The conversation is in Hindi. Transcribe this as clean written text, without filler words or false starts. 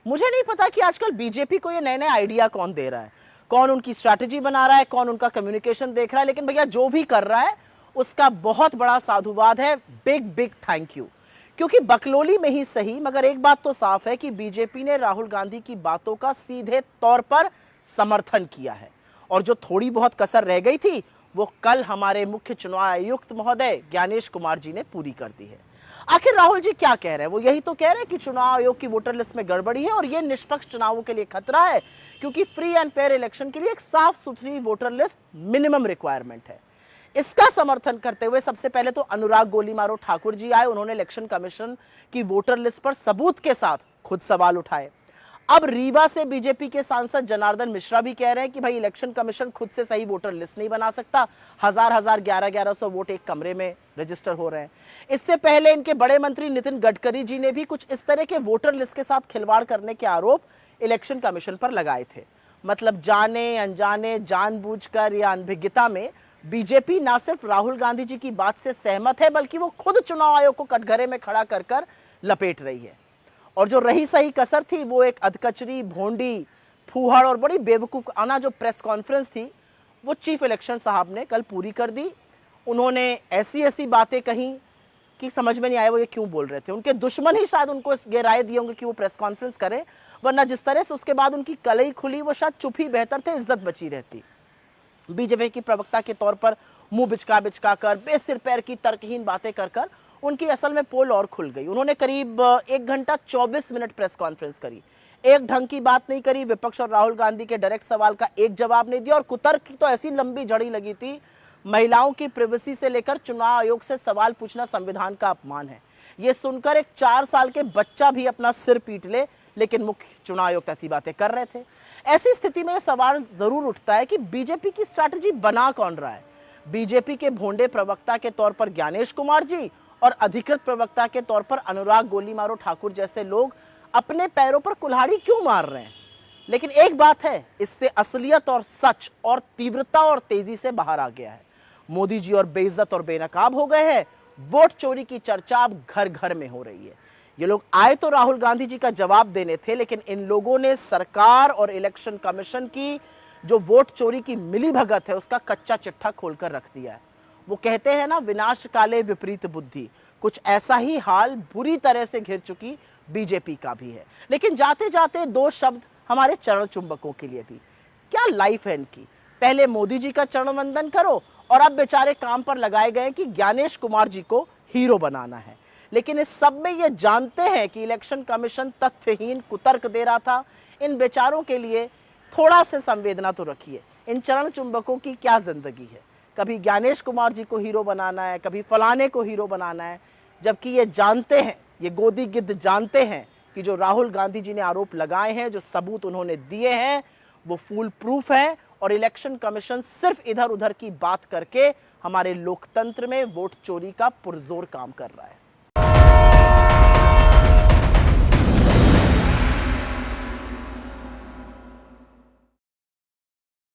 मुझे नहीं पता कि आजकल बीजेपी को ये नए नए आइडिया कौन दे रहा है, कौन उनकी स्ट्रैटेजी बना रहा है, कौन उनका कम्युनिकेशन देख रहा है, लेकिन भैया जो भी कर रहा है उसका बहुत बड़ा साधुवाद है। Big big thank you. क्योंकि बकलोली में ही सही, मगर एक बात तो साफ है कि बीजेपी ने राहुल गांधी की बातों का सीधे तौर पर समर्थन किया है, और जो थोड़ी बहुत कसर रह गई थी वो कल हमारे मुख्य चुनाव आयुक्त महोदय ज्ञानेश कुमार जी ने पूरी कर दी है। आखिर राहुल जी क्या कह रहे हैं? वो यही तो कह रहे हैं कि चुनाव आयोग की वोटर लिस्ट में गड़बड़ी है और ये निष्पक्ष चुनावों के लिए खतरा है, क्योंकि फ्री एंड फेयर इलेक्शन के लिए एक साफ सुथरी वोटर लिस्ट मिनिमम रिक्वायरमेंट है। इसका समर्थन करते हुए सबसे पहले तो अनुराग गोलीमारो ठाकुर जी आए, उन्होंने इलेक्शन कमीशन की वोटर लिस्ट पर सबूत के साथ खुद सवाल उठाए। अब रीवा से बीजेपी के सांसद जनार्दन मिश्रा भी कह रहे हैं कि भाई इलेक्शन कमीशन खुद से सही वोटर लिस्ट नहीं बना सकता, 1100 वोट एक कमरे में रजिस्टर हो रहे हैं। इससे पहले इनके बड़े मंत्री नितिन गडकरी जी ने भी कुछ इस तरह के वोटर लिस्ट के साथ खिलवाड़ करने के आरोप इलेक्शन कमीशन पर लगाए थे। मतलब जाने अनजाने, जानबूझकर या अनभिज्ञता में बीजेपी ना सिर्फ राहुल गांधी जी की बात से सहमत है, बल्कि वो खुद चुनाव आयोग को कटघरे में खड़ा कर कर लपेट रही है। और जो रही सही कसर थी वो एक अधकचरी, भोंडी, फूहड़ और बड़ी बेवकूफ आना जो प्रेस कॉन्फ्रेंस थी वो चीफ इलेक्शन साहब ने कल पूरी कर दी। उन्होंने ऐसी ऐसी बातें कही कि समझ में नहीं आया वो ये क्यों बोल रहे थे। उनके दुश्मन ही शायद उनको ये राय दिए होंगे कि वो प्रेस कॉन्फ्रेंस करें, वरना जिस तरह से उसके बाद उनकी कलई खुली वो शायद चुप ही बेहतर थे, इज्जत बची रहती। बीजेपी की प्रवक्ता के तौर पर मुंह बिचका बिचका कर, बेसिर पैर की तर्कहीन बातें कर कर उनकी असल में पोल और खुल गई। उन्होंने करीब 1 घंटा 24 मिनट प्रेस कॉन्फ्रेंस करी, एक ढंग की बात नहीं करी, विपक्ष और राहुल गांधी के डायरेक्ट सवाल का एक जवाब नहीं दिया, और कुतर्क की तो ऐसी लंबी जड़ी लगी थी। महिलाओं की प्रिवेसी से लेकर चुनाव आयोग से सवाल पूछना संविधान का अपमान है, ये सुनकर एक 4 साल के बच्चा भी अपना सिर पीट ले, लेकिन मुख्य चुनाव आयुक्त ऐसी बातें कर रहे थे। ऐसी स्थिति में सवाल जरूर उठता है कि बीजेपी की स्ट्रैटेजी बना कौन रहा है? बीजेपी के भोंडे प्रवक्ता के तौर पर ज्ञानेश कुमार जी और अधिकृत प्रवक्ता के तौर पर अनुराग गोलीमारो ठाकुर जैसे लोग अपने पैरों पर कुल्हाड़ी क्यों मार रहे हैं? लेकिन एक बात है, इससे असलियत और सच और तीव्रता और तेजी से बाहर आ गया है। मोदी जी और बेइज्जत और बेनकाब हो गए हैं। वोट चोरी की चर्चा अब घर घर में हो रही है। ये लोग आए तो राहुल गांधी जी का जवाब देने थे, लेकिन इन लोगों ने सरकार और इलेक्शन कमीशन की जो वोट चोरी की मिलीभगत है उसका कच्चा चिट्ठा खोलकर रख दिया है। वो कहते हैं ना, विनाश काले विपरीत बुद्धि, कुछ ऐसा ही हाल बुरी तरह से घिर चुकी बीजेपी का भी है। लेकिन जाते जाते 2 शब्द हमारे चरण चुंबकों के लिए भी। क्या लाइफ है इनकी? पहले मोदी जी का चरण वंदन करो और अब बेचारे काम पर लगाए गए कि ज्ञानेश कुमार जी को हीरो बनाना है। लेकिन इस सब में ये जानते हैं कि इलेक्शन कमीशन तथ्यहीन कुतर्क दे रहा था। इन बेचारों के लिए थोड़ा से संवेदना तो रखिए। इन चरण चुंबकों की क्या जिंदगी है? कभी ज्ञानेश कुमार जी को हीरो बनाना है, कभी फलाने को हीरो बनाना है, जबकि ये जानते हैं, ये गोदी गिद्ध जानते हैं कि जो राहुल गांधी जी ने आरोप लगाए हैं, जो सबूत उन्होंने दिए हैं, वो फूल प्रूफ है। और इलेक्शन कमीशन सिर्फ इधर उधर की बात करके हमारे लोकतंत्र में वोट चोरी का पुरजोर काम कर रहा है।